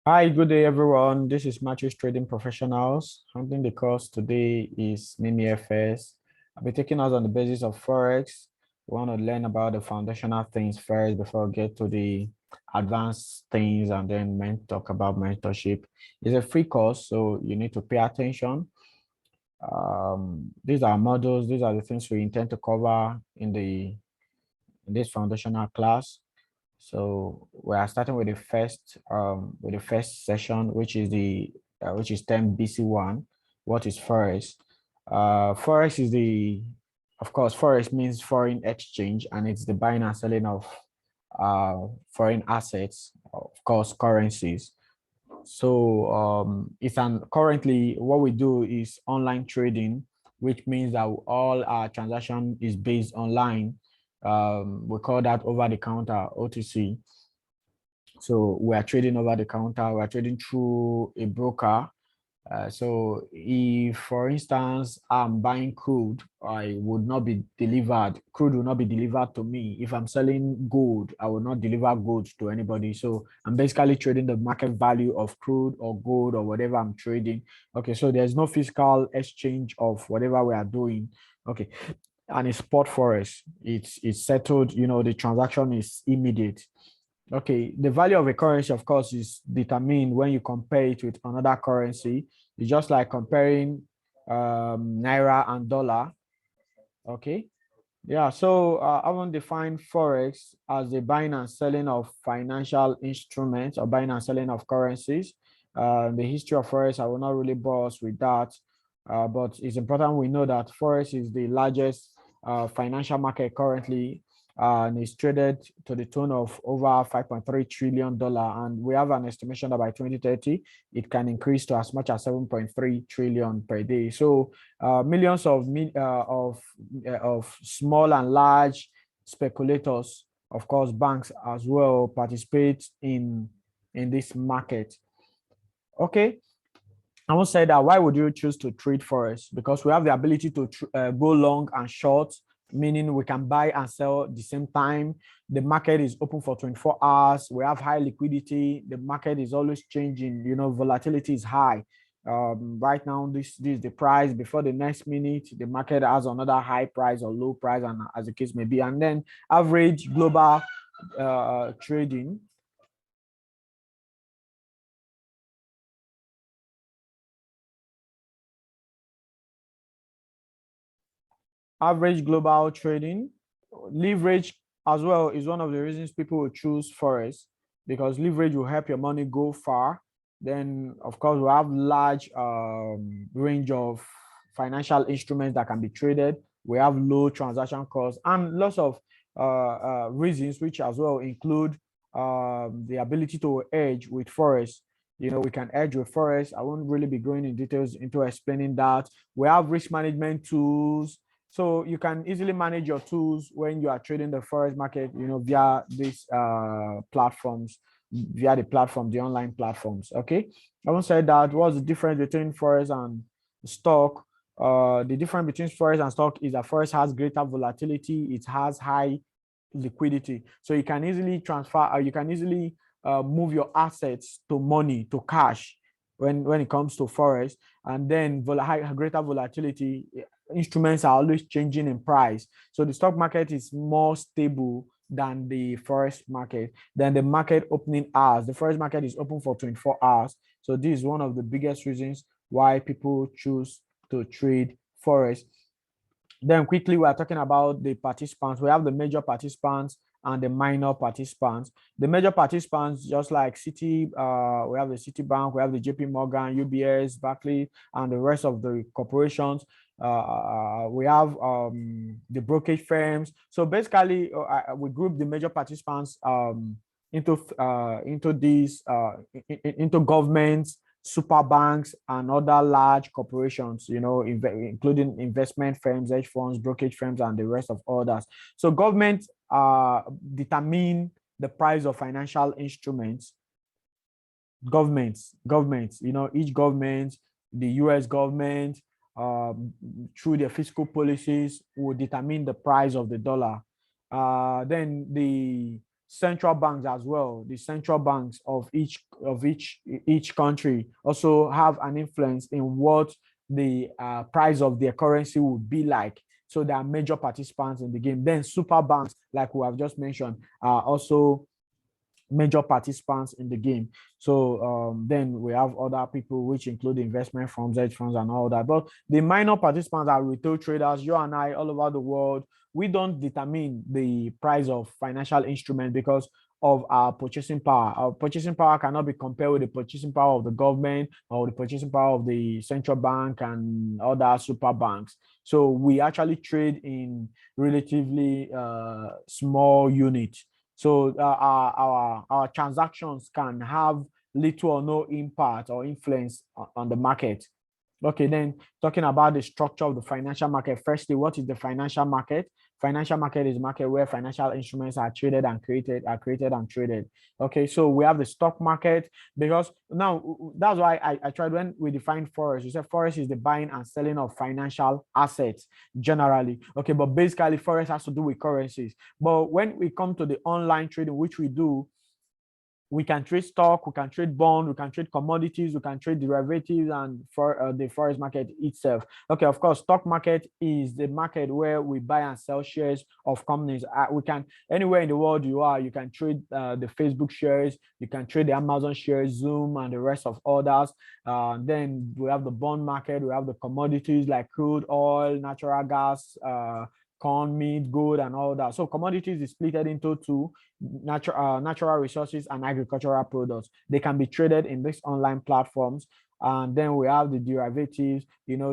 Hi, good day, everyone. This is Matthews Trading Professionals. Handling the course today is Mimi FS. I'll be taking us on the basis of Forex. We want to learn about the foundational things first before we get to the advanced things and then talk about mentorship. It's a free course, so you need to pay attention. These are models, these are the things we intend to cover in this foundational class. So we are starting with the first session, which is termed BC1. What is Forex? Forex is of course, Forex means foreign exchange, and it's the buying and selling of foreign assets, of course, currencies. So it's currently what we do is online trading, which means that all our transaction is based online. We call that over the counter OTC. So we are trading over the counter. We are trading through a broker. So if, for instance, I'm buying crude, I would not be delivered. Crude will not be delivered to me. If I'm selling gold, I will not deliver gold to anybody. So I'm basically trading the market value of crude or gold or whatever I'm trading. Okay, so there's no physical exchange of whatever we are doing. Okay, and it's spot forex. It's settled. The transaction is immediate. Okay, the value of a currency, of course, is determined when you compare it with another currency. It's just like comparing naira and dollar. Okay, yeah. So I want to define forex as the buying and selling of financial instruments or buying and selling of currencies. The history of forex, I will not really bore us with that, but it's important we know that forex is the largest financial market currently, and it's traded to the tune of over $5.3 trillion. And we have an estimation that by 2030, it can increase to as much as 7.3 trillion per day. So millions of small and large speculators, of course, banks as well participate in this market. Okay, I won't say that. Why would you choose to trade forex? Because we have the ability to go long and short, meaning we can buy and sell at the same time. The market is open for 24 hours. We have high liquidity. The market is always changing. Volatility is high. Right now, this is the price. Before the next minute, the market has another high price or low price, and as the case may be. And then average global trading. Average global trading, leverage as well is one of the reasons people will choose forex, because leverage will help your money go far. Then, of course, we have large range of financial instruments that can be traded. We have low transaction costs and lots of reasons, which as well include the ability to hedge with forex. We can hedge with forex. I won't really be going in details into explaining that. We have risk management tools, so you can easily manage your tools when you are trading the forex market, via these platforms, via the online platforms. Okay. I won't say that. What's the difference between forex and stock? The difference between forex and stock is that forex has greater volatility. It has high liquidity. So you can easily transfer, or you can easily move your assets to money, to cash when it comes to forex. And then greater volatility, instruments are always changing in price. So the stock market is more stable than the forex market. Then the market opening hours, the forex market is open for 24 hours. So this is one of the biggest reasons why people choose to trade forex. Then quickly, we are talking about the participants. We have the major participants and the minor participants. The major participants, just like Citi, we have the Citibank, we have the JP Morgan, UBS, Barclays, and the rest of the corporations. We have the brokerage firms. So basically, we group the major participants into these into governments, super banks, and other large corporations, including investment firms, hedge funds, brokerage firms, and the rest of others. So government determine the price of financial instruments. Governments, each government, the US government, through their fiscal policies, will determine the price of the dollar. Then the central banks as well. The central banks of each country also have an influence in what the price of their currency would be like. So there are major participants in the game. Then super banks, like we have just mentioned, are also major participants in the game. So then we have other people, which include investment firms, hedge funds, and all that. But the minor participants are retail traders. You and I, all over the world, we don't determine the price of financial instruments because of our purchasing power. Our purchasing power cannot be compared with the purchasing power of the government or the purchasing power of the central bank and other super banks. So we actually trade in relatively small units. So our transactions can have little or no impact or influence on the market. Okay, then talking about the structure of the financial market. Firstly, what is the financial market? Financial market is a market where financial instruments are created and traded. Okay, so we have the stock market, because now that's why I tried when we define Forex. We said Forex is the buying and selling of financial assets generally. Okay, but basically Forex has to do with currencies. But when we come to the online trading, which we do, we can trade stock, we can trade bond, we can trade commodities, we can trade derivatives, and for the forex market itself. Okay, of course, stock market is the market where we buy and sell shares of companies. We can, anywhere in the world you are, you can trade the Facebook shares, you can trade the Amazon shares, Zoom, and the rest of others. Then we have the bond market, we have the commodities like crude oil, natural gas, corn, meat, gold, and all that. So commodities is split into two: natural resources and agricultural products. They can be traded in these online platforms. And then we have the derivatives,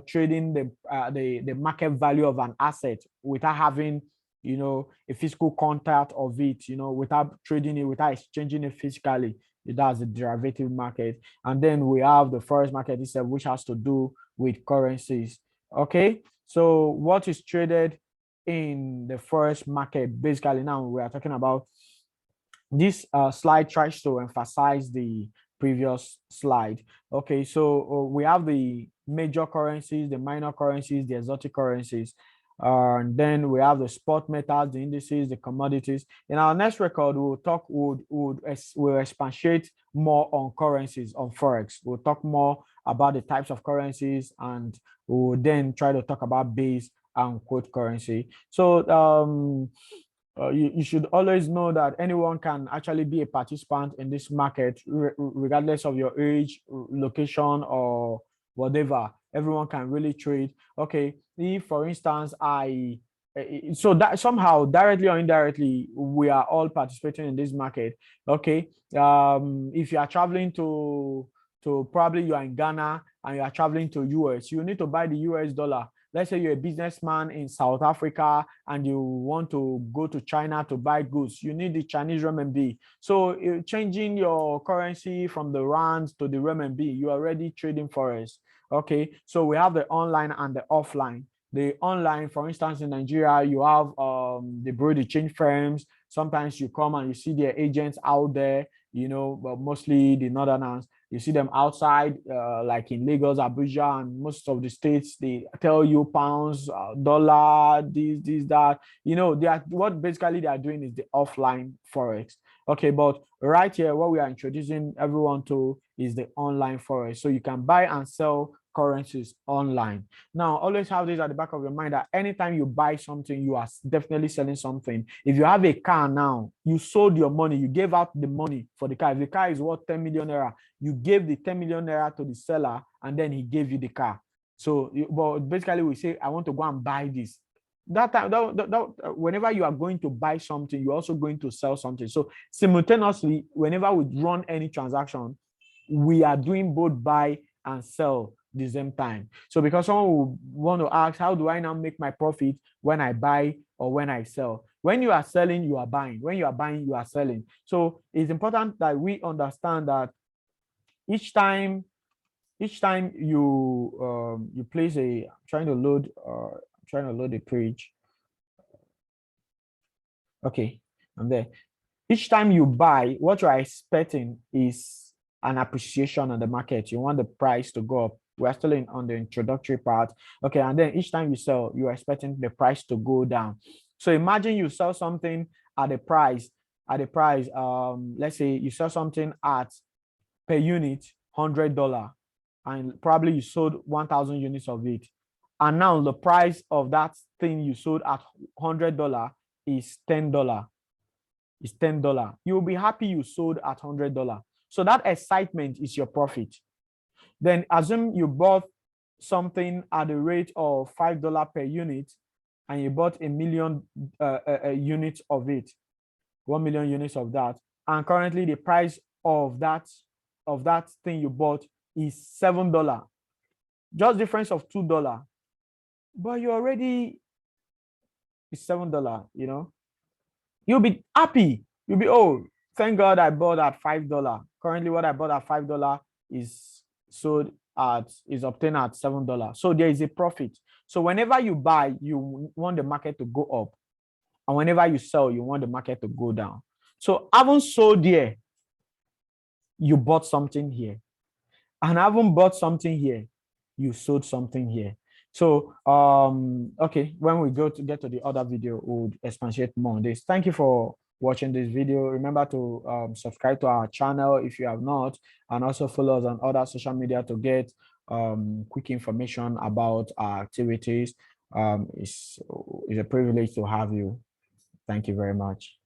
trading the market value of an asset without having, a physical contact of it, without trading it, without exchanging it physically. That's the derivative market. And then we have the forex market itself, which has to do with currencies. Okay, so what is traded in the forex market? Basically, now we are talking about this slide tries to emphasize the previous slide. Okay, so we have the major currencies, the minor currencies, the exotic currencies. And then we have the spot metals, the indices, the commodities. In our next record, we'll expatiate more on currencies, on Forex. We'll talk more about the types of currencies, and we'll then try to talk about base and quote currency. So you should always know that anyone can actually be a participant in this market, regardless of your age, location, or whatever. Everyone can really trade. Okay, if for instance so that somehow, directly or indirectly, we are all participating in this market. Okay, if you are traveling to probably you are in Ghana and you are traveling to US, you need to buy the US dollar. Let's say you're a businessman in South Africa and you want to go to China to buy goods, you need the Chinese renminbi. So changing your currency from the rands to the renminbi, you're already trading forex. Okay, so we have the online and the offline. The online, for instance, in Nigeria, you have the bureau de change firms. Sometimes you come and you see their agents out there, but mostly the northerners. You see them outside, like in Lagos, Abuja, and most of the states. They tell you pounds, dollar, this, that. What basically they are doing is the offline forex. Okay, but right here, what we are introducing everyone to is the online forex. So you can buy and sell currencies online. Now, always have this at the back of your mind that anytime you buy something, you are definitely selling something. If you have a car now, you sold your money, you gave out the money for the car. If the car is worth 10 million naira, you gave the 10 million naira to the seller, and then he gave you the car. So, but basically we say, I want to go and buy this. That time, whenever you are going to buy something, you're also going to sell something. So simultaneously, whenever we run any transaction, we are doing both buy and sell the same time. So because someone will want to ask, how do I now make my profit when I buy or when I sell? When you are selling, you are buying. When you are buying, you are selling. So it's important that we understand that each time you place I'm trying to load the page. Okay, I'm there. Each time you buy, what you are expecting is an appreciation on the market. You want the price to go up. We're still on the introductory part. Okay, and then each time you sell, you're expecting the price to go down. So imagine you sell something at a price at the price, let's say you sell something at per unit $100, and probably you sold 1,000 units of it, and now the price of that thing you sold at $100 is $10. Is $10. You'll be happy you sold at $100. So that excitement is your profit. Then assume you bought something at the rate of $5 per unit, and you bought a million units of it, 1 million units of that, and currently the price of that thing you bought is $7, just difference of $2, but you already, it's $7, you know, you'll be happy. You'll be, oh, thank God I bought at $5. Currently what I bought at $5 is sold at, is obtained at $7. So there is a profit. So whenever you buy, you want the market to go up, and whenever you sell, you want the market to go down. So having sold here, you bought something here, and having bought something here, you sold something here. So okay, when we get to the other video, we'll expatiate more on this. Thank you for watching this video. Remember to subscribe to our channel if you have not, and also follow us on other social media to get quick information about our activities. It's a privilege to have you. Thank you very much.